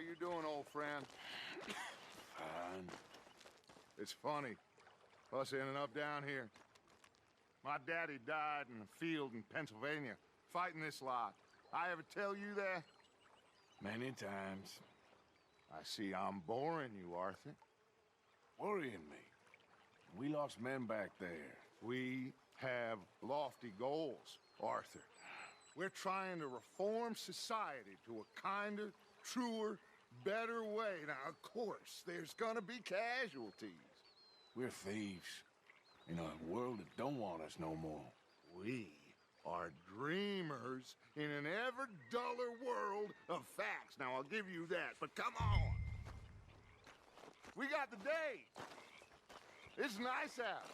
you doing, old friend? Fine. It's funny, us ending up down here. My daddy died in a field in Pennsylvania, fighting this lot. I ever tell you that? Many times. I see I'm boring you, Arthur. Worrying me. We lost men back there. We have lofty goals, Arthur. We're trying to reform society to a kinder, truer, better way. Now, of course, there's gonna be casualties. We're thieves. In a world that don't want us no more. We are dreamers in an ever duller world of facts. Now, I'll give you that, but come on. We got the day. It's nice out.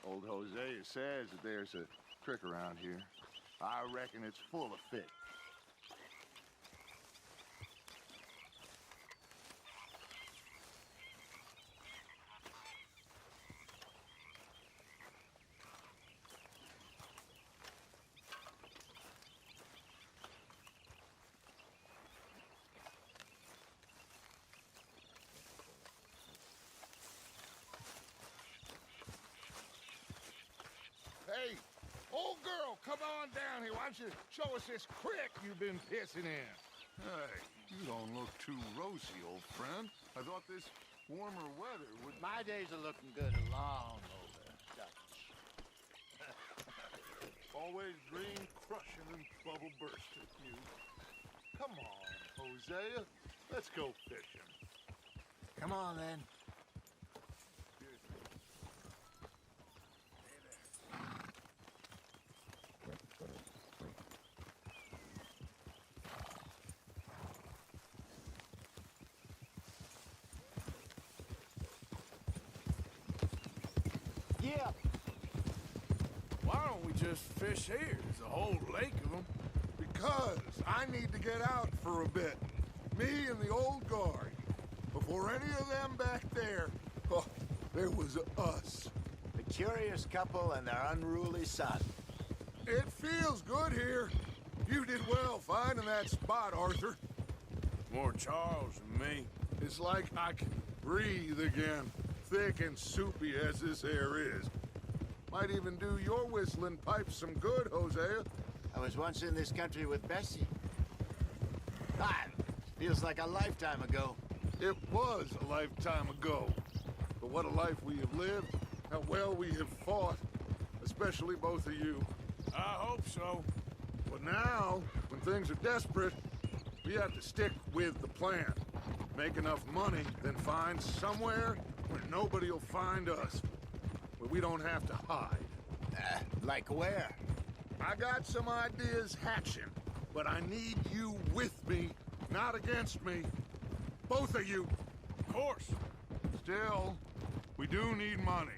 Old Hosea says that there's a trick around here. I reckon it's full of fish. Hey, old girl, come on down here. Why don't you show us this creek you've been pissing in? Hey, you don't look too rosy, old friend. I thought this warmer weather would... My days are looking good along over, Dutch. Always dream crushing and bubble bursting, you. Come on, Hosea. Let's go fishing. Come on, then. Yeah. Why don't we just fish here? There's a whole lake of them. Because I need to get out for a bit. Me and the old guard. Before any of them back there, oh, there was us. The curious couple and their unruly son. It feels good here. You did well finding that spot, Arthur. More Charles than me. It's like I can breathe again, thick and soupy as this air is. Might even do your whistling pipes some good, Hosea. I was once in this country with Bessie. Ah, feels like a lifetime ago. It was a lifetime ago. But what a life we have lived, how well we have fought, especially both of you. I hope so. But now, when things are desperate, we have to stick with the plan. Make enough money, then find somewhere where nobody will find us. Where we don't have to hide. Like where? I got some ideas hatching, but I need you with me, not against me. Both of you. Of course. Still, we do need money.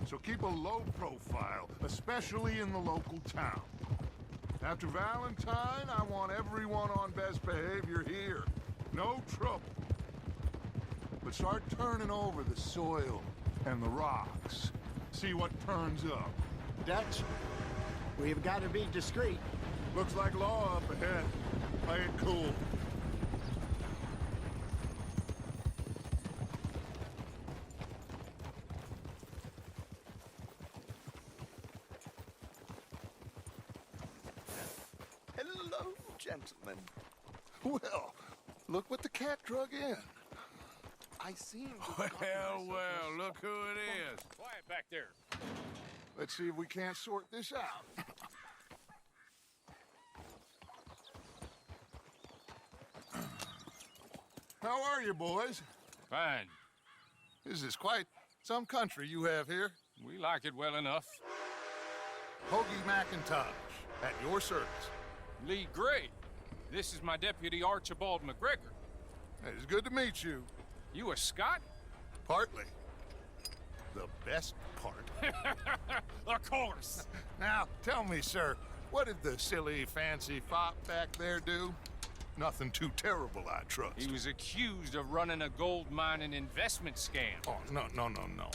So keep a low profile, especially in the local town. After Valentine, I want everyone on best behavior here. No trouble. But start turning over the soil and the rocks. See what turns up. Dutch, we've got to be discreet. Looks like law up ahead. Play it cool. Hello, gentlemen. Well, look what the cat drug in. I seem to... Well, look who it is. Quiet back there. Let's see if we can't sort this out. How are you, boys? Fine. This is quite some country you have here. We like it well enough. Hoagie McIntosh, at your service. Lee Gray. This is my deputy Archibald McGregor. It's good to meet you. You a Scot? Partly. The best part. Of course. Now, tell me, sir, what did the silly, fancy fop back there do? Nothing too terrible, I trust. He was accused of running a gold mining investment scam. Oh, no.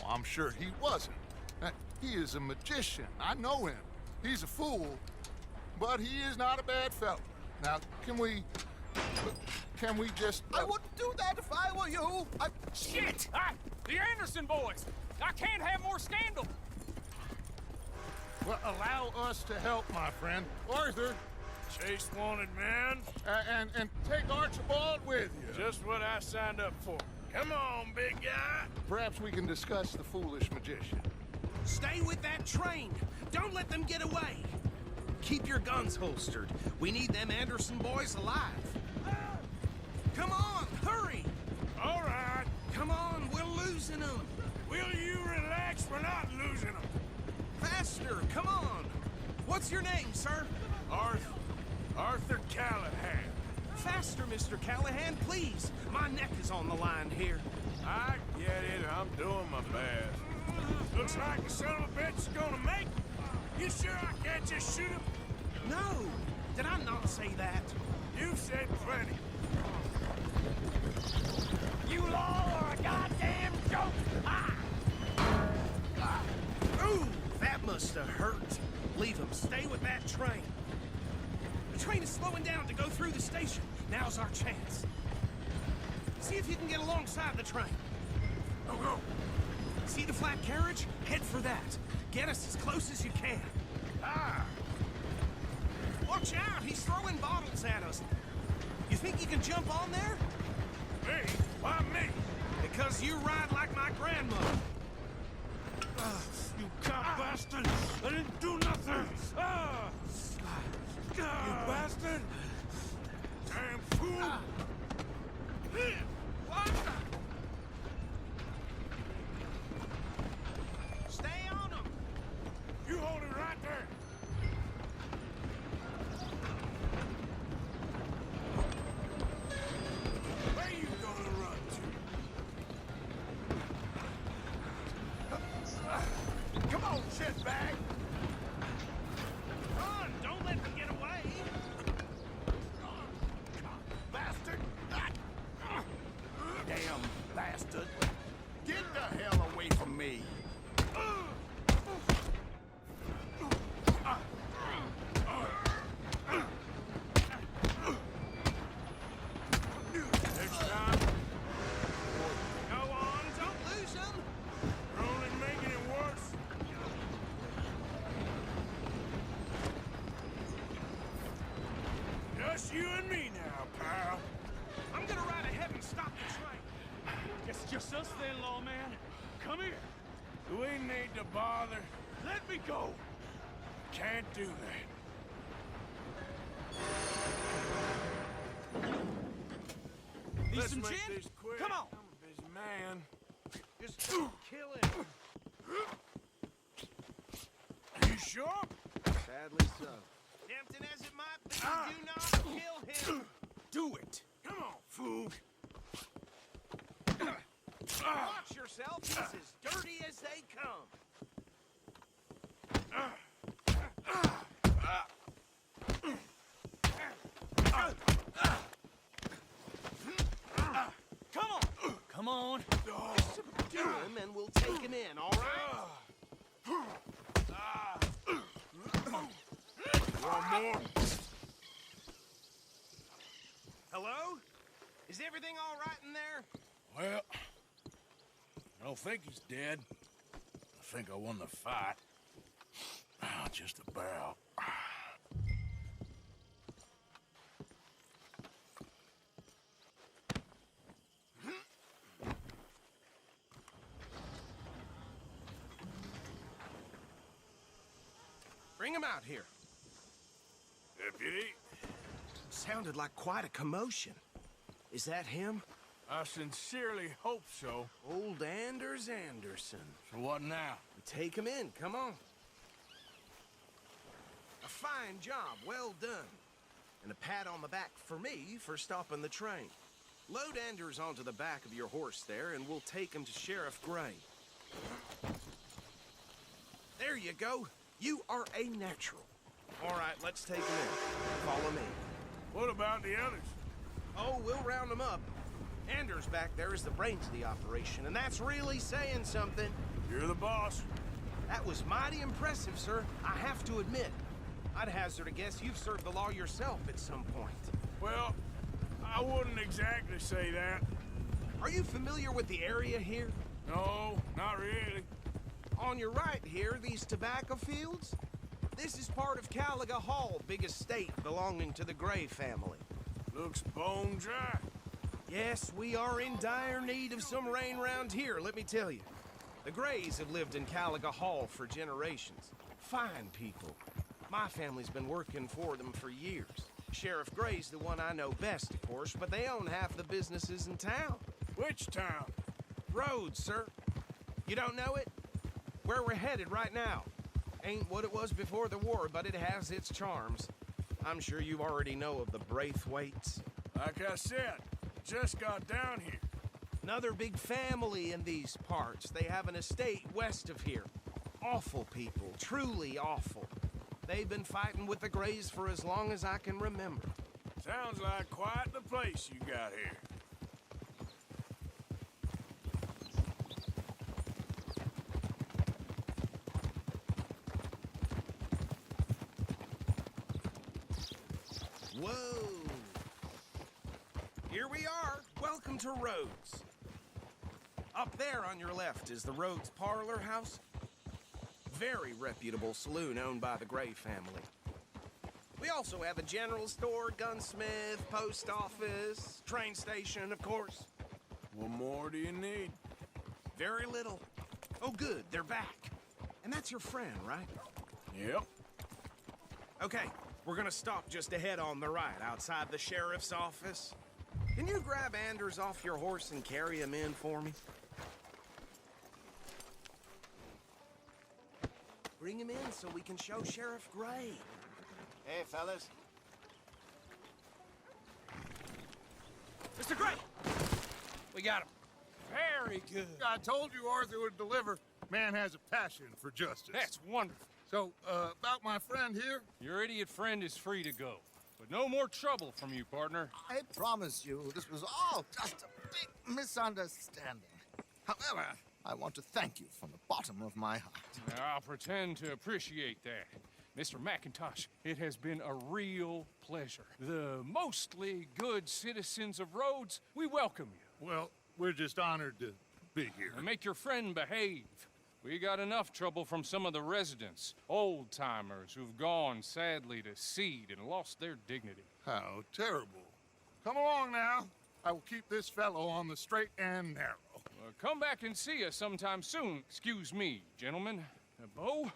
I'm sure he wasn't. He is a magician. I know him. He's a fool, but he is not a bad fellow. Now, can we Can we just... I wouldn't do that if I were you. Shit! The Anderson boys! I can't have more scandal! Well, allow us to help, my friend. Arthur, Chase wanted man. and take Archibald with you. Just what I signed up for. Come on, big guy. Perhaps we can discuss the foolish magician. Stay with that train. Don't let them get away. Keep your guns holstered. We need them Anderson boys alive. Come on, hurry! All right. Come on, we're losing them. Will you relax? We're not losing them. Faster, come on. What's your name, sir? Arthur Callahan. Faster, Mr. Callahan, please. My neck is on the line here. I get it. I'm doing my best. Looks like the son of a bitch is gonna make it. You sure I can't just shoot him? No, did I not say that? You've said plenty. You law are a goddamn joke! Ooh, that must have hurt. Leave him. Stay with that train. The train is slowing down to go through the station. Now's our chance. See if you can get alongside the train. Go. See the flat carriage? Head for that. Get us as close as you can. Watch out! He's throwing bottles at us. You think you can jump on there? Me? Why me? Because you ride like my grandmother. You cop bastard! I didn't do nothing! You bastard! Damn fool! What? Stay on him! You hold it right there! Where you gonna run to? Come on, shitbag. Run! Don't let them get away! Bastard. Damn bastard. Get the hell away from me. Next time, Go on, don't lose them! you're only making it worse. Just you and me now, pal. I'm gonna ride ahead and stop the train. It's just us then, lawman. Come here. Do we need to bother? Let me go. Can't do that. Need Let's some make gin? this quick. Come on. I'm a busy man. Just don't kill him. You sure? Sadly so. Tempting as it might be, do not kill him. Do it. Come on, fool. Watch yourself. He's as dirty as they come. Come on. Come on. Subdue him and we'll take him in, all right? One more. Hello? Is everything all right in there? Well, I don't think he's dead. I think I won the fight. Just about. Bring him out here. Deputy, Sounded like quite a commotion. Is that him? I sincerely hope so. Old Anders Anderson. So what now? Take him in, come on. A fine job, well done. And a pat on the back for me for stopping the train. Load Anders onto the back of your horse there, and we'll take him to Sheriff Gray. There you go. You are a natural. All right, let's take him in. Follow me. What about the others? Oh, we'll round them up. Anders back there is the brains of the operation, and that's really saying something. You're the boss. That was mighty impressive, sir. I have to admit. I'd hazard a guess you've served the law yourself at some point. Well, I wouldn't exactly say that. Are you familiar with the area here? No, not really. On your right here, these tobacco fields? This is part of Caliga Hall, big estate belonging to the Gray family. Looks bone dry. Yes, we are in dire need of some rain round here, let me tell you. The Grays have lived in Caliga Hall for generations. Fine people. My family's been working for them for years. Sheriff Gray's the one I know best, of course, but they own half the businesses in town. Which town? Rhodes, sir. You don't know it? Where we're headed right now. Ain't what it was before the war, but it has its charms. I'm sure you already know of the Braithwaites. Like I said, just got down here. Another big family in these parts. They have an estate west of here. Awful people, truly awful. They've been fighting with the Grays for as long as I can remember. Sounds like quite the place you got here. Whoa! Here we are. Welcome to Rhodes. Up there on your left is the Rhodes Parlor House. Very reputable saloon owned by the Gray family. We also have a general store, gunsmith, post office, train station, of course. What more do you need? Very little. Oh, good, they're back. And that's your friend, right? Yep. Okay, we're gonna stop just ahead on the right, outside the sheriff's office. Can you grab Anders off your horse and carry him in for me? Bring him in so we can show Sheriff Gray. Hey, fellas. Mr. Gray! We got him. Very good. I told you Arthur would deliver. Man has a passion for justice. That's wonderful. So, about my friend here? Your idiot friend is free to go. But no more trouble from you, partner. I promise you, this was all just a big misunderstanding. However, I want to thank you from the bottom of my heart. I'll pretend to appreciate that. Mr. McIntosh, it has been a real pleasure. The mostly good citizens of Rhodes, we welcome you. Well, we're just honored to be here. And make your friend behave. We got enough trouble from some of the residents, old-timers who've gone, sadly, to seed and lost their dignity. How terrible. Come along now. I will keep this fellow on the straight and narrow. Come back and see us sometime soon. Excuse me, gentlemen. Bo,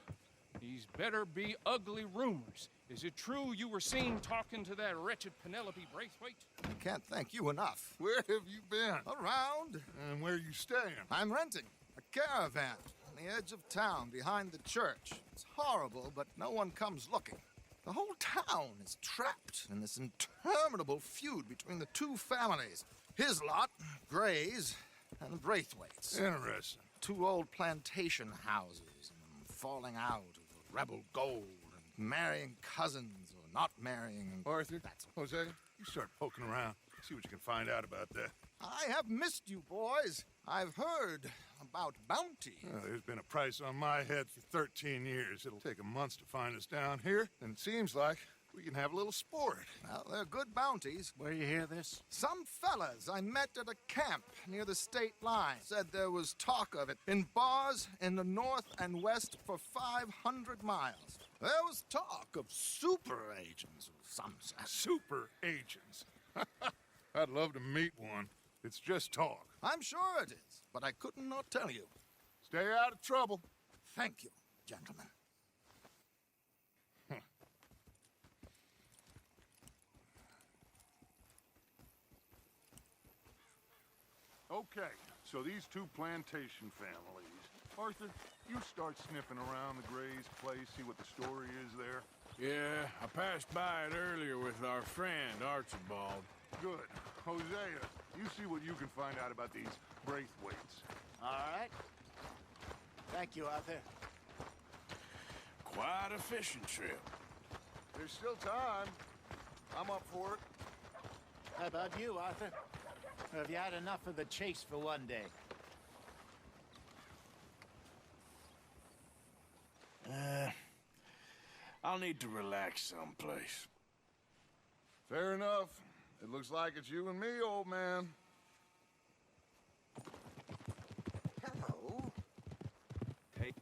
these better be ugly rumors. Is it true you were seen talking to that wretched Penelope Braithwaite? I can't thank you enough. Where have you been? Around. And where you staying? I'm renting a caravan on the edge of town behind the church. It's horrible, but no one comes looking. The whole town is trapped in this interminable feud between the two families. His lot, Gray's, and the Braithwaites. Interesting. Two old plantation houses, and falling out of the rebel gold, and marrying cousins or not marrying. And Arthur, that's Jose, you start poking around. See what you can find out about that. I have missed you, boys. I've heard about bounty. There's been a price on my head for 13 years. It'll take a month to find us down here, and it seems like we can have a little sport. Well, they're good bounties. Where you hear this? Some fellas I met at a camp near the state line said there was talk of it in bars in the north and west for 500 miles. There was talk of super agents of some sort. Super agents. I'd love to meet one. It's just talk. I'm sure it is, but I couldn't not tell you. Stay out of trouble. Thank you, gentlemen. Okay, so these two plantation families. Arthur, you start sniffing around the Gray's place, see what the story is there. Yeah, I passed by it earlier with our friend, Archibald. Good. Hosea, you see what you can find out about these Braithwaites. All right. Thank you, Arthur. Quite a fishing trip. There's still time. I'm up for it. How about you, Arthur? Or have you had enough of the chase for one day? I'll need to relax someplace. Fair enough. It looks like it's you and me, old man. Hello. Hey.